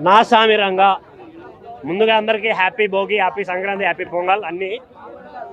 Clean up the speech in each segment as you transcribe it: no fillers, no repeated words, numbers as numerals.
నా సామిరంగా ముందుగా అందరికీ happy Bhogi, happy Sankranti, happy pongal అన్నీ.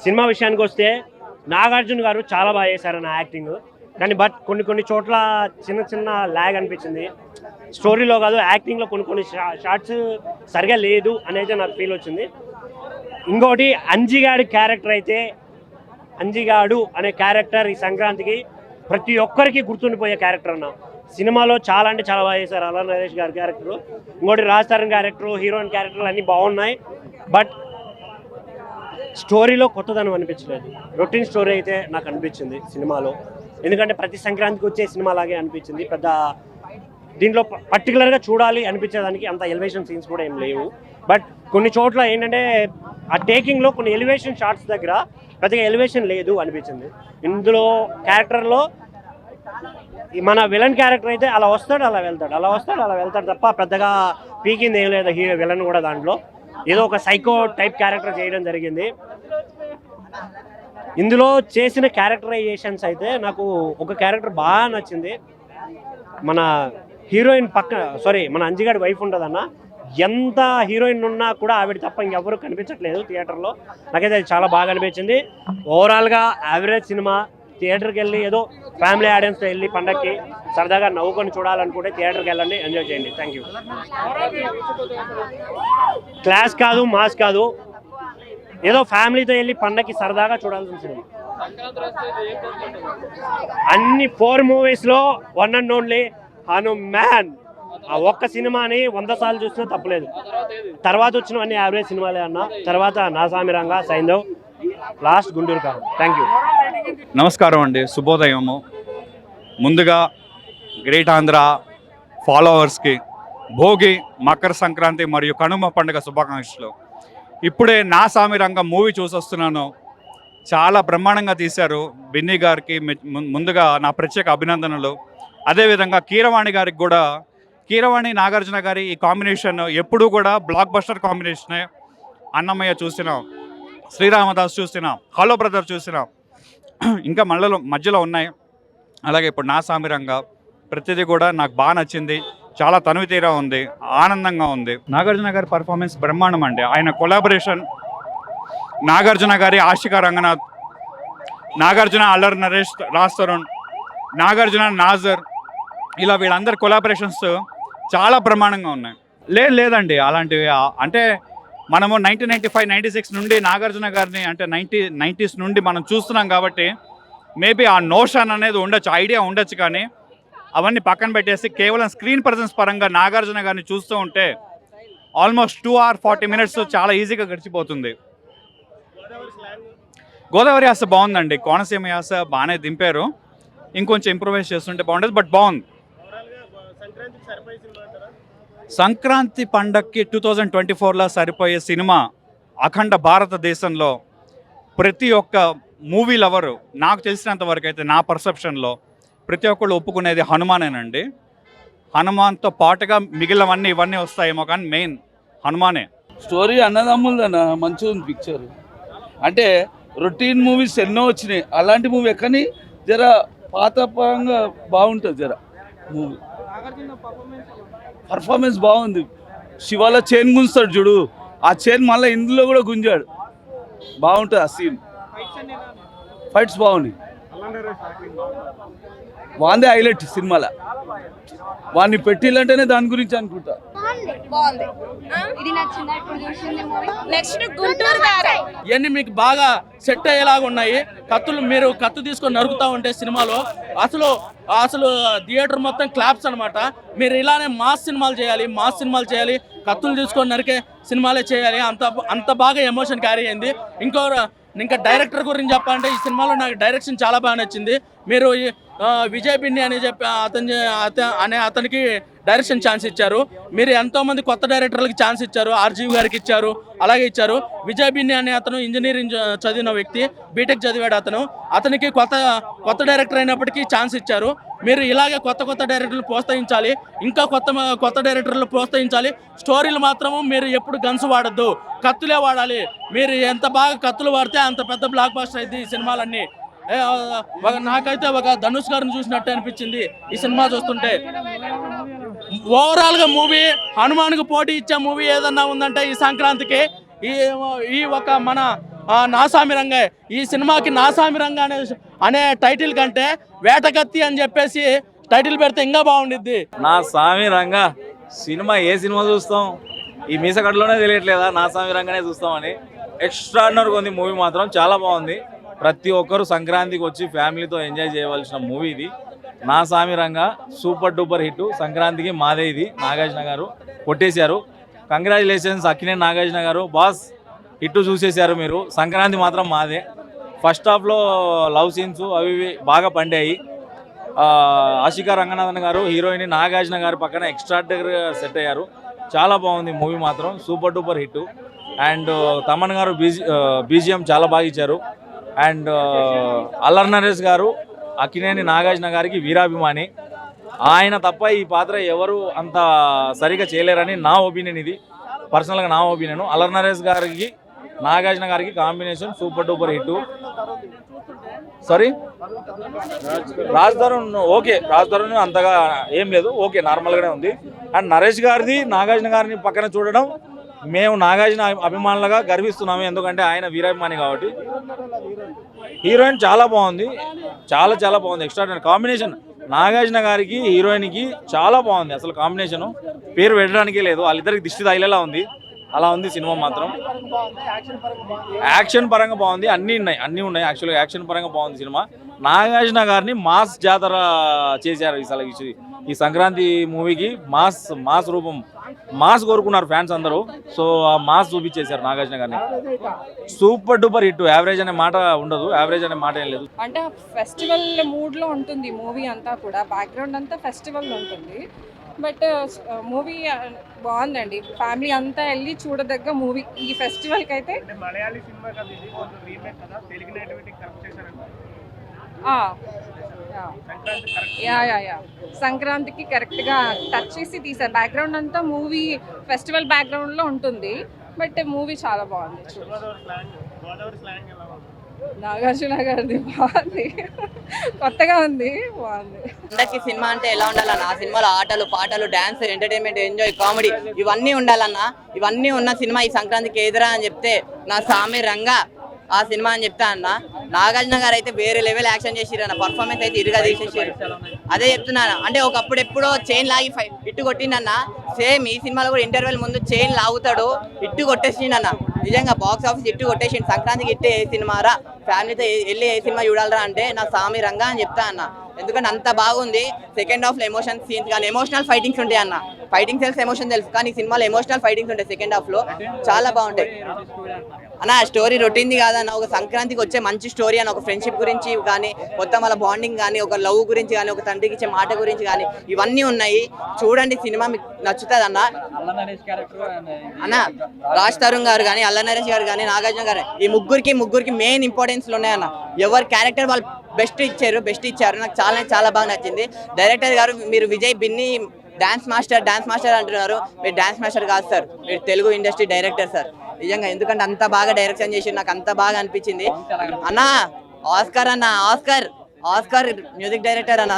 సినిమా విషయానికి వస్తే నాగార్జున గారు చాలా బాగా చేశారు నా యాక్టింగ్. కానీ కొన్ని చోట్ల చిన్న ల్యాగ్ అనిపించింది. స్టోరీలో కాదు, యాక్టింగ్లో కొన్ని షార్ట్స్ సరిగా లేదు అనేది నాకు ఫీల్ వచ్చింది. ఇంకోటి అంజిగాడి క్యారెక్టర్ అయితే, అంజిగాడు అనే క్యారెక్టర్ ఈ సంక్రాంతికి ప్రతి ఒక్కరికి గుర్తుండిపోయే క్యారెక్టర్ అన్న. సినిమాలో చాలా అంటే చాలా బాగా చేశారు అలా నరేష్ గారి క్యారెక్టర్. ఇంకోటి రాజ్ తరుణ్ క్యారెక్టర్, హీరోయిన్ క్యారెక్టర్లు అన్నీ బాగున్నాయి. బట్ స్టోరీలో కొత్తదనం అనిపించలేదు. రొటీన్ స్టోరీ అయితే నాకు అనిపించింది సినిమాలో. ఎందుకంటే ప్రతి సంక్రాంతికి వచ్చే సినిమా లాగే అనిపించింది. పెద్ద దీంట్లో పర్టికులర్గా చూడాలి అనిపించేదానికి అంత ఎలివేషన్ సీన్స్ కూడా ఏం లేవు. బట్ కొన్ని చోట్ల ఏంటంటే ఆ టేకింగ్లో కొన్ని ఎలివేషన్ షాట్స్ దగ్గర పెద్దగా ఎలివేషన్ లేదు అనిపించింది. ఇందులో క్యారెక్టర్లో మన విలన్ క్యారెక్టర్ అయితే అలా వస్తాడు అలా వెళ్తాడు తప్ప పెద్దగా పీకింది ఏం లేదు. హీరో విలన్ కూడా దాంట్లో ఏదో ఒక సైకో టైప్ క్యారెక్టర్ చేయడం జరిగింది. ఇందులో చేసిన క్యారెక్టరైజేషన్స్ అయితే నాకు ఒక క్యారెక్టర్ బాగా నచ్చింది. మన హీరోయిన్ మన అంజిగాడి వైఫ్ ఉంటుందన్న, ఎంత హీరోయిన్ ఉన్నా కూడా ఆవిడ తప్ప ఇంకెవరు కనిపించట్లేదు థియేటర్లో. నాకైతే అది చాలా బాగా అనిపించింది. ఓవరాల్గా యావరేజ్ సినిమా. థియేటర్కి వెళ్ళి ఏదో ఫ్యామిలీ ఆడియన్స్తో వెళ్ళి పండగకి సరదాగా నవ్వుకొని చూడాలనుకుంటే థియేటర్కి వెళ్ళండి, ఎంజాయ్ చేయండి. Thank you. క్లాస్ కాదు, మాస్ కాదు, ఏదో ఫ్యామిలీతో వెళ్ళి పండగకి సరదాగా చూడాల్సిన సినిమా. అన్ని 4 మూవీస్లో వన్ అండ్ ఓన్లీ హనుమాన్. ఆ ఒక్క సినిమాని 100 సార్లు చూసినా తప్పలేదు. తర్వాత వచ్చినవన్నీ యావరేజ్ సినిమాలే అన్న. తర్వాత నా సామిరంగా, సైంధవ్, లాస్ట్ గుంటూరు కారం. Thank you. నమస్కారం అండి, శుభోదయము. ముందుగా గ్రేట్ ఆంధ్ర ఫాలోవర్స్కి భోగి, మకర సంక్రాంతి మరియు కనుమ పండుగ శుభాకాంక్షలు. ఇప్పుడే నా సామిరంగం మూవీ చూసొస్తున్నాను. చాలా బ్రహ్మాండంగా తీశారు. బిన్నీ గారికి ముందుగా నా ప్రత్యేక అభినందనలు. అదేవిధంగా కీరవాణి గారికి కూడా. కీరవాణి నాగార్జున గారి ఈ కాంబినేషన్ ఎప్పుడూ కూడా బ్లాక్ బస్టర్ కాంబినేషనే. అన్నమయ్య చూసినాం, శ్రీరామదాస్ చూసినాం, హలో బ్రదర్ చూసినాం, ఇంకా మధ్యలో ఉన్నాయి. అలాగే ఇప్పుడు నా సామిరంగా ప్రతిదీ కూడా నాకు బాగా నచ్చింది. చాలా తనివితీరా ఉంది, ఆనందంగా ఉంది. నాగార్జున గారి పర్ఫార్మెన్స్ బ్రహ్మాండం అండి. ఆయన కొలాబరేషన్, నాగార్జున గారి ఆశికా రంగనాథ్, నాగార్జున అల్లరి నరేష్, రాజ్ తరుణ్, నాగార్జున నాజర్, ఇలా వీళ్ళందరి కొలాబరేషన్స్ చాలా బ్రహ్మాండంగా ఉన్నాయి. లేదండి అలాంటివి. అంటే మనము 1995, 96 నుండి నాగార్జున గారిని, అంటే 90s నుండి మనం చూస్తున్నాం కాబట్టి మేబీ ఆ నోషన్ అనేది ఉండొచ్చు, ఐడియా ఉండొచ్చు. కానీ అవన్నీ పక్కన పెట్టేసి కేవలం స్క్రీన్ ప్రజెన్స్ పరంగా నాగార్జున గారిని చూస్తూ ఉంటే ఆల్మోస్ట్ 2 hours 40 minutes చాలా ఈజీగా గడిచిపోతుంది. గోదావరి యాస బాగుందండి, కోనసీమ యాస బాగానే దింపారు. ఇంకొంచెం ఇంప్రూవైజ్ చేస్తుంటే బాగుంటుంది, బట్ బాగుంది. సంక్రాంతి పండగకి 2024లో సరిపోయే సినిమా అఖండ భారతదేశంలో ప్రతి ఒక్క మూవీ లవరు, నాకు తెలిసినంత వరకు అయితే నా పర్సెప్షన్లో ప్రతి ఒక్కళ్ళు ఒప్పుకునేది హనుమానేనండి. హనుమాన్తో పాటుగా మిగిలినవన్నీ ఇవన్నీ వస్తాయేమో, కానీ మెయిన్ హనుమానే. స్టోరీ అన్నదమ్ములన మంచిగా ఉంది పిక్చర్. అంటే రొటీన్ మూవీస్ ఎన్నో వచ్చినాయి, అలాంటి మూవీ కానీ జర పాతపరంగా బాగుంటుంది. జర మూవీ పర్ఫార్మెన్స్ బాగుంది. శివాలో చైన్ గుంజుతాడు చూడు, ఆ చైన్ మళ్ళీ ఇందులో కూడా గుంజాడు. బాగుంటుంది ఆ సీన్. ఫైట్స్ బాగున్నాయి. వాందే హైలైట్ సినిమాలో. వాడిని పెట్టిల్లంటేనే దాని గురించి అనుకుంటా. ఇవన్నీ మీకు బాగా సెట్ అయ్యేలాగా ఉన్నాయి. మీరు కత్తులు తీసుకొని నరుకుతా ఉంటే సినిమాలో అసలు థియేటర్ మొత్తం క్లాప్స్ అనమాట. మీరు ఇలానే మాస్ సినిమాలు చేయాలి, కత్తులు తీసుకొని నరికే సినిమాలే చేయాలి. అంత బాగా ఎమోషన్ క్యారీ అయింది. ఇంకా డైరెక్టర్ గురించి చెప్పాలంటే ఈ సినిమాలో నాకు డైరెక్షన్ చాలా బాగా నచ్చింది. మీరు విజయ్ బిన్ని అని చెప్పి అతనికి డైరెక్షన్ ఛాన్స్ ఇచ్చారు. మీరు ఎంతోమంది కొత్త డైరెక్టర్లకు ఛాన్స్ ఇచ్చారు. ఆర్జీవి గారికి ఇచ్చారు, అలాగే ఇచ్చారు. విజయ్ బిన్ని అనే అతను ఇంజనీరింగ్ చదివిన వ్యక్తి, బీటెక్ చదివాడు. అతనికి కొత్త డైరెక్టర్ అయినప్పటికీ ఛాన్స్ ఇచ్చారు. మీరు ఇలాగే కొత్త డైరెక్టర్లు ప్రోత్సహించాలి, ఇంకా కొత్త డైరెక్టర్లు ప్రోత్సహించాలి. స్టోరీలు మాత్రము మీరు ఎప్పుడు గన్స్ వాడద్దు, కత్తులే వాడాలి. మీరు ఎంత బాగా కత్తులు వాడితే అంత పెద్ద బ్లాక్ బస్టర్ అయింది ఈ సినిమాలన్నీ. నాకైతే ఒక ధనుష్ గారిని చూసినట్టు అనిపించింది ఈ సినిమా చూస్తుంటే. ఓవరాల్గా మూవీ హనుమాన్కి పోటీ ఇచ్చే మూవీ ఏదన్నా ఉందంటే ఈ సంక్రాంతికి ఈ ఒక మన నాసామి రంగే. ఈ సినిమాకి నాసామి రంగ అనే టైటిల్ కంటే వేటకత్తి అని చెప్పేసి టైటిల్ పెడితే ఇంకా బాగుండిద్ది. నా స్వామి రంగా సినిమా ఏ సినిమా చూస్తాం, ఈ మీసగడ్లోనే తెలియట్లేదా నా స్వామి రంగానే చూస్తామని. ఎక్స్ట్రాడినరీగా ఉంది మూవీ, మాత్రం చాలా బాగుంది. ప్రతి ఒక్కరు సంక్రాంతికి వచ్చి ఫ్యామిలీతో ఎంజాయ్ చేయవలసిన మూవీ ఇది. నా స్వామి రంగా సూపర్ డూపర్ హిట్. సంక్రాంతికి మాదే ఇది. నాగార్జున గారు కొట్టేశారు. కంగ్రాచులేషన్స్ అక్కినేని నాగార్జున గారు, బాస్ హిట్ చూసేశారు మీరు. సంక్రాంతి మాత్రం మాదే. ఫస్ట్ హాఫ్లో లవ్ సీన్స్ అవి ఇవి బాగా పండాయి. ఆశికా రంగనాథన్ గారు హీరోయిన్ నాగార్జున గారు పక్కన ఎక్స్ట్రాడినరీగా సెట్ అయ్యారు. చాలా బాగుంది మూవీ మాత్రం, super duper hit. And Thaman గారు బీజిఎం చాలా బాగా ఇచ్చారు. అండ్ అల్లరి నరేష్ గారు అక్కినేని నాగార్జున గారికి వీరాభిమాని. ఆయన తప్ప ఈ పాత్ర ఎవరు అంత సరిగా చేయలేరని నా ఒపీనియన్. ఇది పర్సనల్గా నా ఒపీనియన్. అల్లరి నరేష్ గారికి నాగార్జున గారికి combination super duper hit. Sorry Raj Tarun okay, Raj Tarun అంతగా ఏం లేదు, ఓకే నార్మల్గానే ఉంది. అండ్ నరేష్ గారిది నాగార్జున గారిని పక్కన చూడడం మేము నాగార్జున అభిమానులుగా గర్విస్తున్నాము, ఎందుకంటే ఆయన వీరాభిమాని కాబట్టి. హీరోయిన్ చాలా బాగుంది, చాలా చాలా బాగుంది. Extraordinary combination. నాగార్జున గారికి హీరోయిన్కి చాలా బాగుంది. అసలు కాంబినేషను పేరు పెట్టడానికే లేదు, వాళ్ళిద్దరికి దిష్టి తగిలేలా ఉంది. అలా ఉంది సినిమా మాత్రం. యాక్షన్ పరంగా బాగుంది, అన్నీ ఉన్నాయి. యాక్చువల్గా యాక్షన్ పరంగా బాగుంది సినిమా. నాగార్జున గారిని మాస్ జాతర చేశారు ఈ సంక్రాంతి మూవీకి. మాస్ రూపం, మాస్ కోరుకున్నారు ఫ్యాన్స్ అందరూ. సో ఆ మాస్ చూపించేశారు నాగార్జున గారిని. Super duper hit. యావరేజ్ అనే మాట ఉండదు, యావరేజ్ అనే మాట ఏం లేదు. అంటే ఫెస్టివల్ మూడ్లో ఉంటుంది మూవీ అంతా కూడా, బ్యాక్గ్రౌండ్ అంతా ఫెస్టివల్ ఉంటుంది. బట్ మూవీ బాగుందండి, ఫ్యామిలీ అంతా వెళ్ళి చూడదగ్గ మూవీ ఈ ఫెస్టివల్కి అయితే. సంక్రాంతికి కరెక్ట్గా టచ్ చేసి తీసారు. బ్యాక్గ్రౌండ్ అంతా మూవీ ఫెస్టివల్ బ్యాక్గ్రౌండ్లో ఉంటుంది. బట్ మూవీ చాలా బాగుంది. నాగార్జున గారిది బాగుంది, కొత్తగా ఉంది, బాగుంది. అందరికి సినిమా అంటే ఎలా ఉండాలన్న, ఆ సినిమాలో ఆటలు పాటలు డాన్స్ ఎంటర్టైన్మెంట్ ఎంజాయ్ కామెడీ ఇవన్నీ ఉండాలన్న. ఇవన్నీ ఉన్న సినిమా ఈ సంక్రాంతికి ఎదురా అని చెప్తే నా స్వామి రంగా ఆ సినిమా అని చెప్తా అన్న. నాగార్జున గారు అయితే వేరే లెవెల్ యాక్షన్ చేసిరు అన్న, పర్ఫార్మెన్స్ అయితే ఇరుగా తీసేసారు. అదే చెప్తున్నాను, అంటే ఒకప్పుడు ఎప్పుడో చైన్ లాగి ఇట్టు కొట్టిండన్న, సేమ్ ఈ సినిమాలో కూడా ఇంటర్వెల్ ముందు చైన్ లాగుతాడు, ఇట్టు కొట్టేసిండన్న. నిజంగా బాక్స్ ఆఫీస్ ఇట్టు కొట్టేసిండు. సంక్రాంతికి ఇట్టే ఏ సినిమారా, ఫ్యామిలీతో వెళ్ళి ఏ సినిమా చూడాలరా అంటే నా స్వామి రంగా అని చెప్తా అన్న. ఎందుకంటే అంత బాగుంది. సెకండ్ హాఫ్లో ఎమోషన్ సీన్స్ కానీ ఎమోషనల్ ఫైటింగ్స్ ఉంటాయి అన్న. ఫైటింగ్ తెలుసు, ఎమోషన్ తెలుసు, కానీ సినిమాలో ఎమోషనల్ ఫైటింగ్స్ ఉంటాయి సెకండ్ హాఫ్లో, చాలా బాగుంటాయి అన్న. స్టోరీ రొటీన్ది కాదన్న, ఒక సంక్రాంతికి వచ్చే మంచి స్టోరీ అన్న. ఒక ఫ్రెండ్షిప్ గురించి కానీ, మొత్తం వాళ్ళ బాండింగ్ కానీ, ఒక లవ్ గురించి కానీ, ఒక తండ్రికి ఇచ్చే మాట గురించి కానీ, ఇవన్నీ ఉన్నాయి. చూడండి, సినిమా మీకు నచ్చుతుంది అన్న. అన్న రాజ్ తరుణ్ గారు కానీ, అల్లరి నరేష్ గారు కానీ, నాగార్జున గారు, ఈ ముగ్గురికి మెయిన్ ఇంపార్టెన్స్లు ఉన్నాయన్న. ఎవరి క్యారెక్టర్ వాళ్ళు బెస్ట్ ఇచ్చారు. నాకు చాలా బాగా నచ్చింది. డైరెక్టర్ గారు మీరు విజయ్ బిన్ని డాన్స్ మాస్టర్ అంటున్నారు. మీరు డాన్స్ మాస్టర్ కాదు సార్, మీరు తెలుగు ఇండస్ట్రీ డైరెక్టర్ సార్. నిజంగా, ఎందుకంటే అంత బాగా డైరెక్షన్ చేసి నాకు అంత బాగా అనిపించింది అన్న. ఆస్కార్ మ్యూజిక్ డైరెక్టర్ అన్న,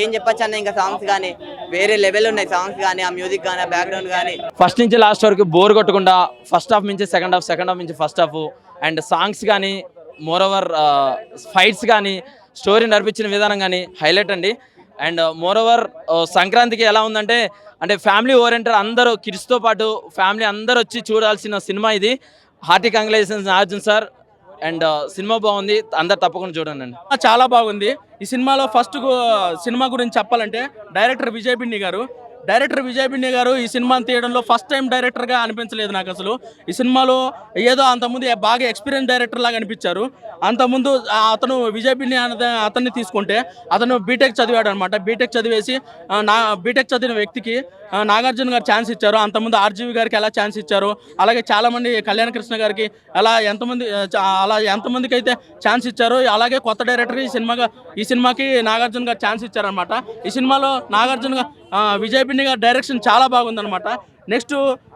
ఏం చెప్పొచ్చు అన్న. ఇంకా సాంగ్స్ కానీ వేరే లెవెల్ ఉన్నాయి, సాంగ్స్ కానీ, ఆ మ్యూజిక్ కానీ, ఆ బ్యాక్గ్రౌండ్ కానీ. ఫస్ట్ నుంచి లాస్ట్ వరకు బోర్ కొట్టకుండా, ఫస్ట్ హాఫ్ నుంచి సెకండ్ హాఫ్ నుంచి ఫస్ట్ హాఫ్, అండ్ సాంగ్స్ కానీ, మోర్ ఓవర్ ఫైట్స్ కానీ, స్టోరీ నడిపించిన విధానం కానీ హైలైట్ అండి. అండ్ మోర్ ఓవర్ సంక్రాంతికి ఎలా ఉందంటే, అంటే ఫ్యామిలీ ఓరియంటెడ్, అందరూ కిడ్స్తో పాటు ఫ్యామిలీ అందరూ వచ్చి చూడాల్సిన సినిమా ఇది. Hearty congratulations Nagarjuna sir. And cinema బాగుంది, అందరు తప్పకుండా చూడండి అండి. చాలా బాగుంది. ఈ సినిమాలో ఫస్ట్ సినిమా గురించి చెప్పాలంటే డైరెక్టర్ విజయ్ బిన్ని గారు ఈ సినిమాని తీయడంలో ఫస్ట్ టైం డైరెక్టర్గా అనిపించలేదు నాకు అసలు. ఈ సినిమాలో ఏదో అంతకుముందు బాగా ఎక్స్పీరియన్స్ డైరెక్టర్ లాగా అనిపించారు. అంతకుముందు అతను విజయ్ బిన్ని అతన్ని తీసుకుంటే అతను బీటెక్ చదివాడు అనమాట. బీటెక్ చదివిన వ్యక్తికి నాగార్జున గారు ఛాన్స్ ఇచ్చారు. అంతకుముందు ఆర్జీవి గారికి ఎలా ఛాన్స్ ఇచ్చారు, అలాగే చాలామంది కళ్యాణ కృష్ణ గారికి ఎంతమందికి అయితే ఛాన్స్ ఇచ్చారు. అలాగే కొత్త డైరెక్టర్ ఈ సినిమాకి నాగార్జున గారు ఛాన్స్ ఇచ్చారనమాట. ఈ సినిమాలో విజయ్ బిన్ని గారి డైరెక్షన్ చాలా బాగుందనమాట. నెక్స్ట్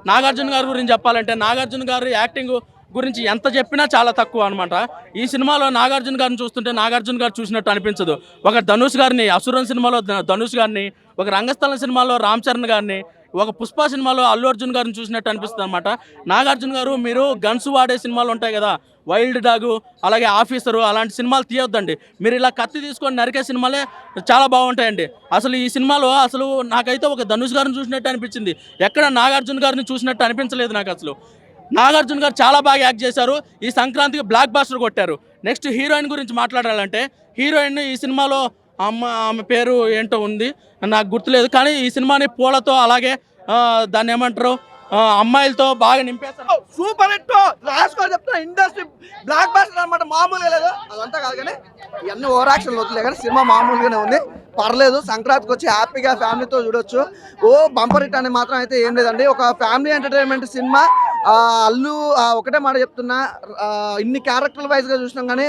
నాగార్జున గారి గురించి చెప్పాలంటే, నాగార్జున గారు యాక్టింగ్ గురించి ఎంత చెప్పినా చాలా తక్కువ అనమాట. ఈ సినిమాలో నాగార్జున గారిని చూస్తుంటే నాగార్జున గారు చూసినట్టు అనిపించదు. ఒక ధనుష్ గారిని, అసురన్ సినిమాలో ధనుష్ గారిని, ఒక రంగస్థలం సినిమాలో రామ్ చరణ్ గారిని, ఒక పుష్ప సినిమాలో అల్లు అర్జున్ గారిని చూసినట్టు అనిపిస్తుంది అనమాట. నాగార్జున గారు మీరు గన్స్ వాడే సినిమాలు ఉంటాయి కదా, వైల్డ్ డాగు, అలాగే ఆఫీసరు, అలాంటి సినిమాలు తీయొద్దండి. మీరు ఇలా కత్తి తీసుకొని నరికే సినిమాలే చాలా బాగుంటాయండి. అసలు ఈ సినిమాలో అసలు నాకైతే ఒక ధనుష్ గారిని చూసినట్టు అనిపించింది, ఎక్కడ నాగార్జున గారిని చూసినట్టు అనిపించలేదు నాకు. అసలు నాగార్జున గారు చాలా బాగా యాక్ట్ చేశారు. ఈ సంక్రాంతికి బ్లాక్ బాస్టర్ కొట్టారు. నెక్స్ట్ హీరోయిన్ గురించి మాట్లాడాలంటే, హీరోయిన్ ఈ సినిమాలో ఆమె పేరు ఏంటో ఉంది, నాకు గుర్తులేదు. కానీ ఈ సినిమాని పూలతో, అలాగే దాన్ని ఏమంటారు, అమ్మాయిలతో బాగా నింపేస్తారు. సూపర్ హిట్ రాసుకోవాలి చెప్తున్నా. ఇండస్ట్రీ బ్లాక్ బాస్టర్ అనమాట, మామూలుగా లేదు. అదంతా కాదు కానీ ఇవన్నీ ఓవర్ యాక్షన్ వద్దులే, కానీ సినిమా మామూలుగానే ఉంది, పర్లేదు. సంక్రాంతికి వచ్చి హ్యాపీగా ఫ్యామిలీతో చూడొచ్చు. బంపర్ హిట్ అని మాత్రం అయితే ఏం లేదండి. ఒక ఫ్యామిలీ ఎంటర్టైన్మెంట్ సినిమా. అల్లు ఒకటే మాట చెప్తున్నా, ఇన్ని క్యారెక్టర్ వైజ్గా చూసినాం కానీ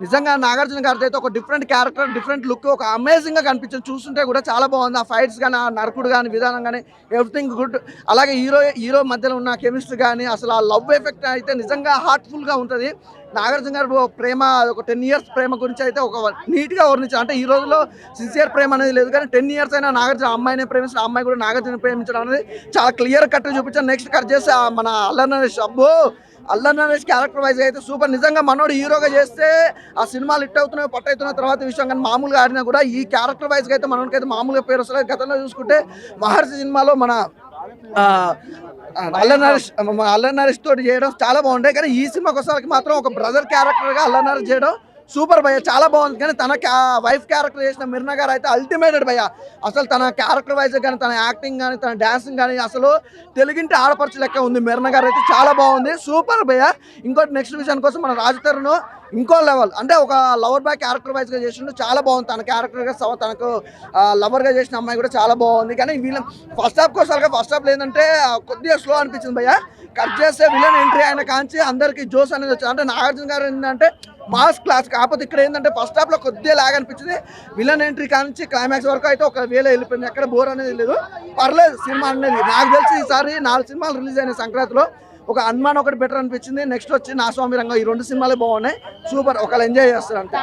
నిజంగా నాగార్జున గారితో అయితే ఒక డిఫరెంట్ క్యారెక్టర్, డిఫరెంట్ లుక్, ఒక అమేజింగ్గా కనిపించింది. చూస్తుంటే కూడా చాలా బాగుంది. ఆ ఫైట్స్ కానీ, ఆ నరకుడు కానీ, విధానం కానీ, ఎవ్రీథింగ్ గుడ్. అలాగే హీరో మధ్యలో ఉన్న కెమిస్ట్రీ కానీ, అసలు ఆ లవ్ ఎఫెక్ట్ అయితే నిజంగా హార్ట్ఫుల్గా ఉంటుంది. నాగార్జున గారు ప్రేమ, ఒక 10 years ప్రేమ గురించి అయితే ఒక నీట్గా వర్ణించారు. అంటే ఈ రోజుల్లో సిన్సియర్ ప్రేమ అనేది లేదు, కానీ 10 years అయినా నాగార్జున అమ్మాయిని ప్రేమించడం, అమ్మాయి కూడా నాగార్జున ప్రేమించడం అనేది చాలా క్లియర్ కట్ చూపించారు. నెక్స్ట్ కట్ చేస్తే మన అల్లరి నరేష్, అల్లరి నరేష్ క్యారెక్టర్ వైజ్ అయితే సూపర్. నిజంగా మనోడు హీరోగా చేస్తే ఆ సినిమాలు హిట్ అవుతున్నాయో పట్టవుతున్న తర్వాత విషయం, కానీ మామూలుగా ఆడినా కూడా ఈ క్యారెక్టర్ వైజ్గా అయితే మనోడికి అయితే మామూలుగా పేరు వస్తుంది. గతంలో చూసుకుంటే మహర్షి సినిమాలో మన అల్లరి నరేష్ తోటి చేయడం చాలా బాగుంటాయి, కానీ ఈ సినిమాకి వచ్చేసరికి మాత్రం ఒక బ్రదర్ క్యారెక్టర్గా అల్లరి నరేష్ చేయడం సూపర్ భయ్య, చాలా బాగుంది. కానీ తన వైఫ్ క్యారెక్టర్ చేసిన మిర్నా గారు అయితే అల్టిమేటెడ్ భయ్య. అసలు తన క్యారెక్టర్ వైజ్ కానీ, తన యాక్టింగ్ కానీ, తన డాన్సింగ్ కానీ అసలు తెలుగింటి ఆడపడుచు లెక్క ఉంది. మిర్నా గారు అయితే చాలా బాగుంది, సూపర్ భయ్య. ఇంకోటి నెక్స్ట్ విషయానికి కోసం మన రాజతరుణ్ ఇంకో లెవెల్, అంటే ఒక లవర్ బాయ్ క్యారెక్టర్ వైజ్గా చేసిండు, చాలా బాగుంది. తన క్యారెక్టర్గా తనకు లవర్గా చేసిన అమ్మాయి కూడా చాలా బాగుంది. కానీ వీళ్ళ ఫస్ట్ హాఫ్ కోసాలుగా ఫస్ట్ హాఫ్ లేదంటే కొద్దిగా స్లో అనిపించింది భయ్య. కట్ చేస్తే విలన్ ఎంట్రీ అయిన కాంచి అందరికీ జోస్ అనేది వచ్చింది. అంటే నాగార్జున గారు ఏంటంటే మాస్ క్లాస్, కాకపోతే ఇక్కడ ఏంటంటే ఫస్ట్ హాఫ్లో కొద్దిగా లాగ్ అనిపించింది. విలన్ ఎంట్రీ కాంచి క్లైమాక్స్ వరకు అయితే ఒక వేళ వెళ్ళిపోయింది, ఎక్కడ బోర్ అనేది లేదు, పర్లేదు సినిమా అనేది. నాకు తెలిసి ఈసారి 4 సినిమాలు రిలీజ్ అయినాయి సంక్రాంతిలో. ఒక హనుమాన్ ఒకటి బెటర్ అనిపించింది. నెక్స్ట్ వచ్చి నా స్వామి రంగం, ఈ 2 సినిమాలే బాగున్నాయి, సూపర్. ఒకళ్ళు ఎంజాయ్ చేస్తారు అంతే.